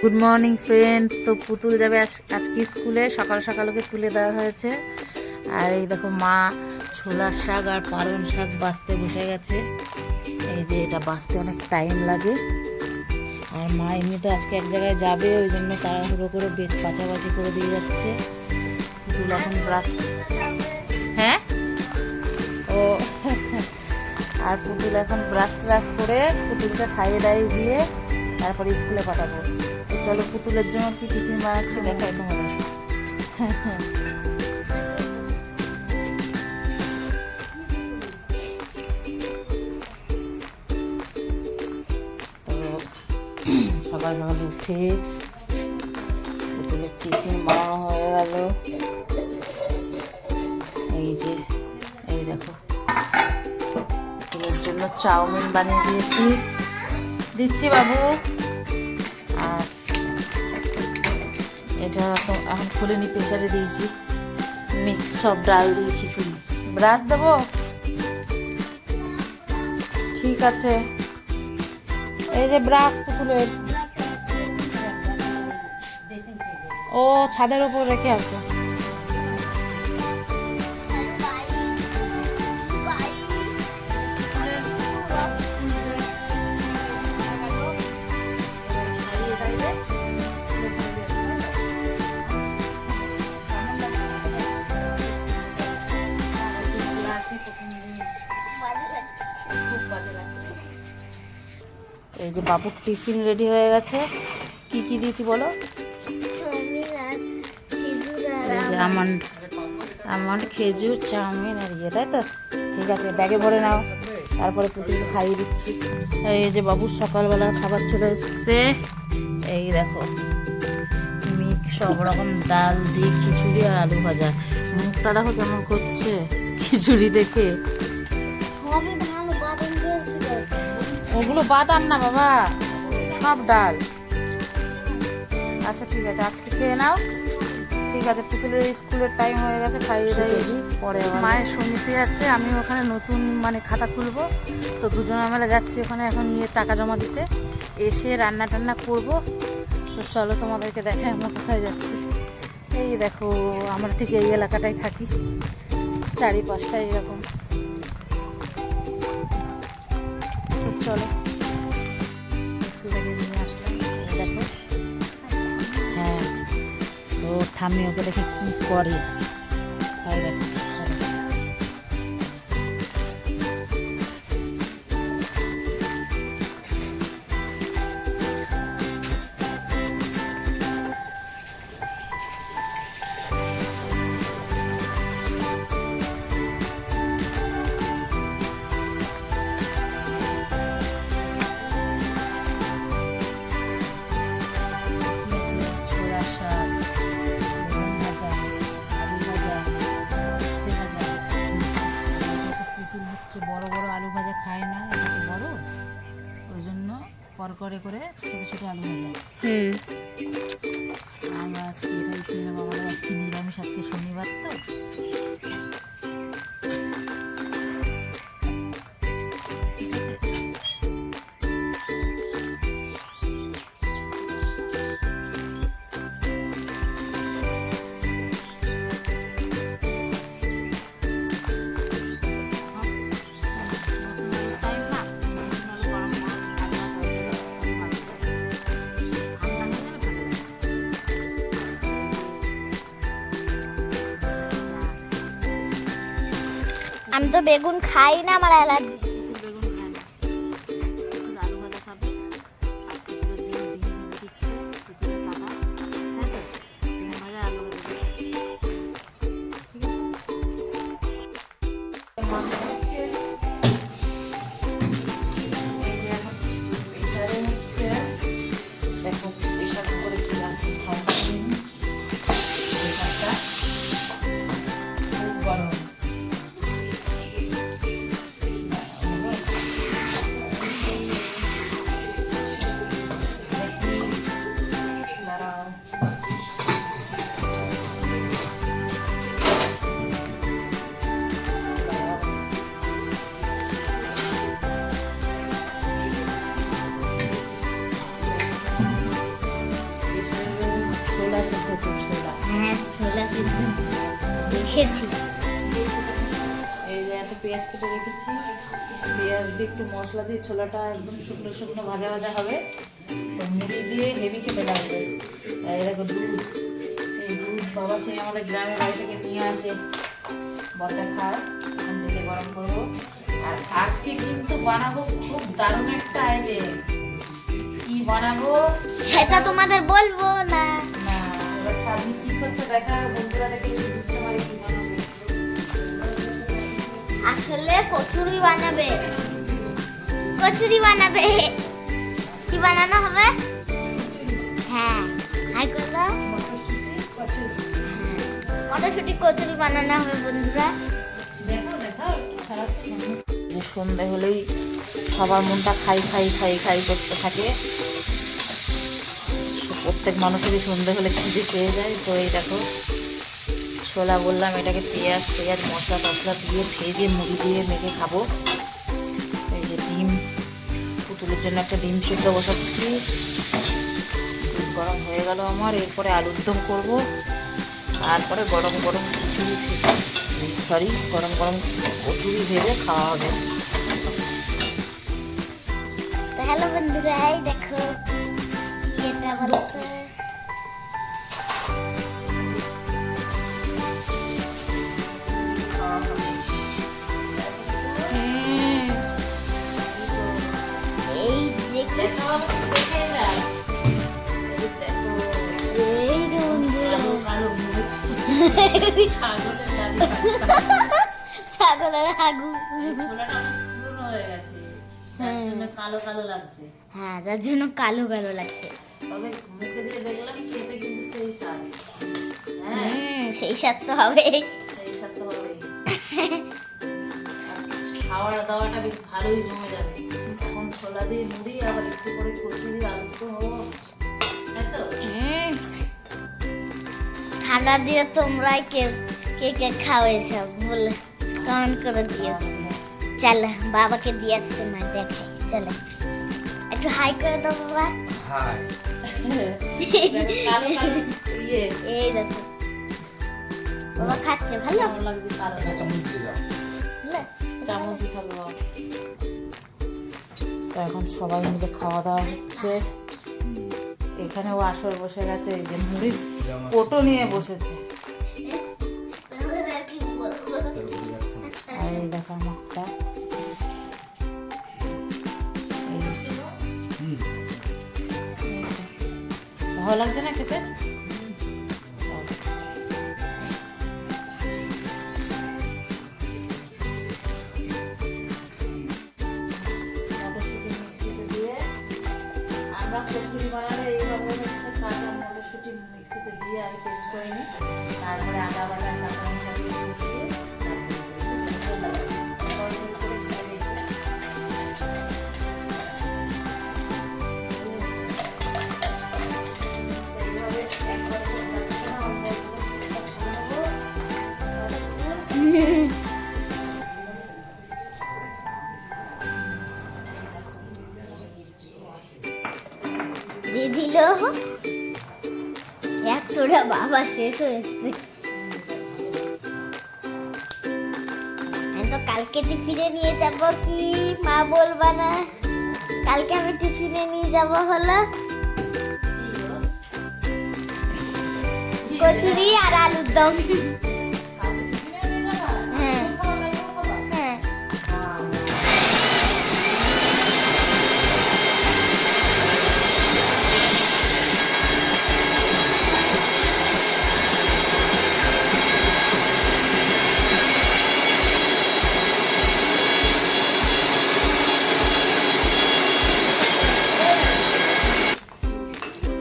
Good morning friend. তো পুতুল যাবে আজকে স্কুলে, সকাল সকাল ওকে তুলে দেওয়া হয়েছে। আর এই দেখো মা ছোলার শাক আর পালং শাক বাছতে বসে গেছে। এই যে এটা বাছতে অনেক টাইম লাগে। আর মা এমনিতে আজকে এক জায়গায় যাবে, ওই জন্য তাড়াহুড়ো করে বেশ বাছাবাছি করে দিয়ে যাচ্ছে। পুতুল এখন ব্রাশ, হ্যাঁ ও আর পুতুল এখন ব্রাশ ট্রাশ করে পুতুলকে খাইয়ে দাইয়ে দিয়ে তারপরে স্কুলে পাঠাবো। তো চলো পুতুলের জন্য কি টিফিন বানাচ্ছি দেখাই তোমাদের। তো সকাল সকাল উঠে পুতুলের টিফিন বানানো হয়ে গেল। এই যে এই দেখো পুতুলের জন্য চাউমিন বানিয়ে দিচ্ছি বাবু। আর এটা তো এখন খুলিনি, প্রেশারে দিয়েছি। মিক্স সব ডাল দিয়ে খিচুড়ি। ব্রাশ দেবো, ঠিক আছে। এই যে ব্রাশ পুতুলের, ও ছাদের ওপর রেখে আসো। এই যে বাবুর টিফিন রেডি হয়ে গেছে। কি কি দিয়েছি বলো? আমন্ড, খেজুর, চাউমিন আর ইয়ে, তাই তো? ঠিক আছে, ব্যাগে ভরে নাও, তারপরে পুতুলকে খাইয়ে দিচ্ছি। এই যে বাবুর সকালবেলার খাবার চলে এসছে। এই দেখো মিক্স সব রকম ডাল দিয়ে খিচুড়ি আর আলু ভাজা। মুখটা দেখো কেমন করছে খিচুড়ি দেখে। ওগুলো বাদাম না বাবা, সব ডাল। আচ্ছা ঠিক আছে, আজকে খেয়ে নাও। ঠিক আছে, পুতুলের স্কুলের টাইম হয়ে গেছে, খাইয়ে দাইয়ে পরে মায়ের সমিতি আছে, আমি ওখানে নতুন খাতা খুলবো। তো দুজনে আমরা যাচ্ছি ওখানে এখন টাকা জমা দিতে। এসে রান্না টান্না করবো। তো চলো তোমাদেরকে দেখাই আমরা কোথায় যাচ্ছি। এই দেখো আমরা ঠিক এই এলাকাটাই থাকি, চারিপাশটা এরকম। চলো স্কুল থেকে নিয়ে আসলাম। দেখো হ্যাঁ, তো ঠাম্মি ওকে দেখে কি করে তাই দেখো। বড় বড় আলু ভাজা খায় না, এটা তো বড়, ওই জন্য করকরে করে ছোট ছোট আলু ভাজা। আমরা আজকে এটাই খেয়ে নেবো। আমাদের আজকে নিরামিষ, আজকে শনিবার তো। আমি তো বেগুন খাই না, আমার অ্যালার্জি। বেগুন খায় না, আলু ভাজা খাবে। দেখো প্রেশার কুকারে কি আছে, খুব গরম। দেখেছো ছোলা? হ্যাঁ ছোলা সিদ্ধ দেখেছি। এই যে এত পেঁয়াজ কেটে রেখেছি, পেঁয়াজ দিয়ে একটু মশলা দিয়ে ছোলাটা একদম শুকনো শুকনো ভাজা ভাজা হবে, তো মুড়ি দিয়ে হেভি খেতে লাগবে। আর এই দেখো দুধ, এই দুধ বাবা সেই আমাদের গ্রামের বাড়ি থেকে নিয়ে আসে, বর্তা খায়, এখন থেকে গরম করবো। আর আজকে কিন্তু বানাবো খুব দারুণ একটা আইটেম। কি বানাবো সেটা তোমাদের বলবো না। না, এবার সামনে কি করছে দেখা, বন্ধুরা দেখে যদি বুঝতে পারে কি বানাবে। আসলে কচুরি বানাবে, কচুরি বানাবে। কি বানানো হবে? হ্যাঁ হাই করে দাও। মটরশুঁটি কচুরি বানানো হবে বন্ধুরা। যে সন্ধে হলেই সবার মনটা খাই খাই খাই খাই করতে থাকে, প্রত্যেক মানুষেরই সন্ধে হলে খিদে পেয়ে যায়। তো এই দেখো ছোলা বললাম, এটাকে পেঁয়াজ পেঁয়াজ মশলা টশলা দিয়ে ভেজে মুড়ি দিয়ে মেখে খাবো। এই যে ডিম, পুতুলের জন্য একটা ডিম সিদ্ধ বসাচ্ছি, দুধ গরম হয়ে গেল আমার। এরপরে আলুর দম করবো, তারপরে গরম গরম খিচুড়ি, গরম গরম কচুরি ভেজে খাওয়া হবে। তো হ্যালো বন্ধুরা, এই দেখো কি এটা বলতে এই যে দেখো দেখে না, দেখো এই যে বন্ধুরা কালো কালো মরিচ, ছাগলের লাড়ি ছাগলের হাগু। ছোলাটা অনেক পুরনো হয়ে গেছে, তার জন্য কালো কালো লাগছে। হ্যাঁ যার জন্য কালো কালো লাগছে। তবে মুখে দিয়ে দেখলাম খেতে কিন্তু সেই স্বাদ। হ্যাঁ সেই স্বাদ তো হবে। সেই স্বাদ তো হবেই। খাওয়া দাওয়াটা বেশ ভালোই জমে যাবে। এখন ছোলা দিয়ে মুড়ি, আবার একটু করে কচুরি, আলুর দম, ও তাই তো? ঠান্ডা দিয়ে তোমরা কে কে কে খাও এসব বলে কমেন্ট করে দিও। চলো বাবাকে দিয়ে আসছে, মা দেখাই। চলো একটু হাই করে দাও বাবা। কালো কালো ইয়ে এই দেখো বাবা খাচ্ছে, ভালো কেমন লাগছে কালো কালো। ভালো? চামচ দিয়ে খাবো। তো এখন সবাই মিলে খাওয়া দাওয়া হচ্ছে। এখানেও আসর বসে গেছে, এই যে মুড়ির কোটো নিয়ে বসেছে। আর এই দেখো আমারটা, এই যে। ভালো লাগছে না খেতে? মটরশুঁটি মিক্সিতে দিয়ে, আমরা কচুরি বানালে এইভাবে হচ্ছে কাঁচা মটরশুঁটি মিক্সিতে দিয়ে আগে পেস্ট করে নিই, তারপরে আদা বাটা কাঁচা লঙ্কা দিয়ে মিশিয়ে দিয়ে দিল এক তোরা বাবা শেষ হয়েছে। আমি তো কালকে টিফিনে নিয়ে যাব, কি মা বলবা না? কালকে আমি টিফিনে নিয়ে যাব হলো কচুরি আর আলুর দম। হ্যাঁ হ্যাঁ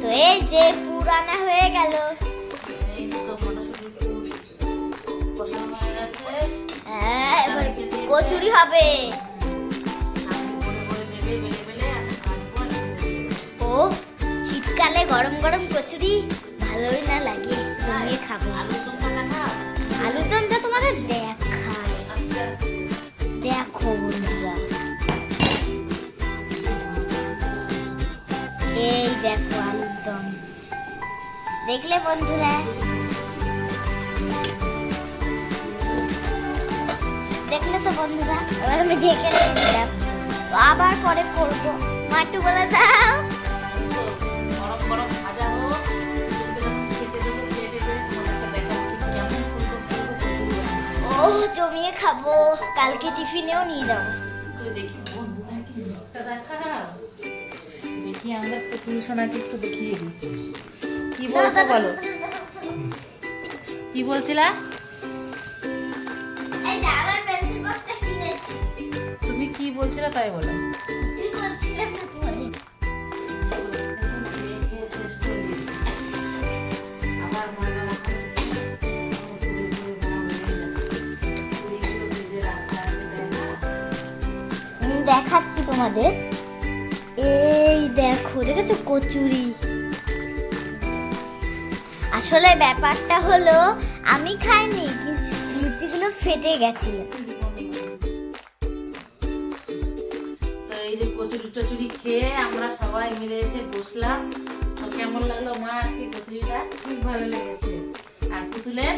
তো এই যে পুরানা হয়ে গেল। হ্যাঁ এবার কচুরি হবে। ও শীতকালে গরম গরম কচুরি ভালোই না লাগে, জমিয়ে খাবো। আলু দমটা তোমাদের দেখায়, দেখো বন্ধুরা, এই দেখো আলুর দম। দেখলে বন্ধুরা, দেখলে তো বন্ধুরা, এবার আমি ঢেকে দিলাম, তো আবার পরে করবো। মা একটু বলে দাও। গরম গরম ভাজা হোক, খেতে দেবো, প্লেটে করে তোমাদেরকে দেখাবো ঠিক কেমন ফুলকো ফুলকো কচুরি বানিয়েছে। ও জমিয়ে খাবো, কালকে টিফিনেও নিয়ে যাবো। তো দেখি বন্ধুদের কি মুখটা দেখাও, দেখি আমাদের পুতুল সোনাকে একটু দেখিয়ে দিই। কি বলছো বলো, কি বলছিলা? এই যে আমার পেন্সিল বক্সটা কিনেছি। তুমি কি বলছিলা তাই বলো। কি বলছিলাম না তোমাদের? আবার ময়দা মাখানো, পুরিগুলো ভেজে রাখা আছে, দেখা। আমি দেখাচ্ছি তোমাদের। এই দেখো, দেখেছো কচুরি? আসলে ব্যাপারটা হলো আমি খাইনি, লুচিগুলো ফেটে গেছিল। তো এই যে কচুরি টচুরি খেয়ে আমরা সবাই মিলে এসে বসলাম। তো কেমন লাগলো মা আজকে কচুরিটা? খুব ভালো লেগেছে। আর পুতুলের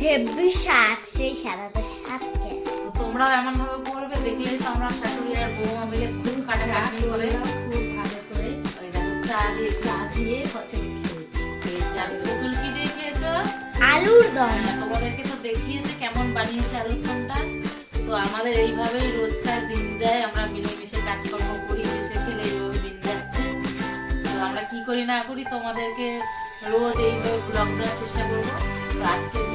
হেভি স্বাদ, সেই সারাটা স্বাদ খেয়ে। তো তোমরাও এমন ভাবে করবে, দেখলেই তো আমরা শাশুড়ি আর বৌমা মিলে খুব কাটাকাটি করে খুব ভালো করে ওই দেখো চা দিয়ে চা দিয়ে কচুরি খেয়েছি। আর পুতুল কি দিয়ে খেয়েছো? আলুর দম। তোমাদেরকে তো দেখিয়েছে কেমন বানিয়েছে আলুর দমটা। তো আমাদের এইভাবেই রোজকার দিন যায়, আমরা মিলেমিশে কাজকর্ম করি, মিশে খেলে এইভাবে দিন যাচ্ছে। তো আমরা কি করি না করি তোমাদেরকে রোজ এইভাবে ব্লগ দেওয়ার চেষ্টা করবো। তো আজকের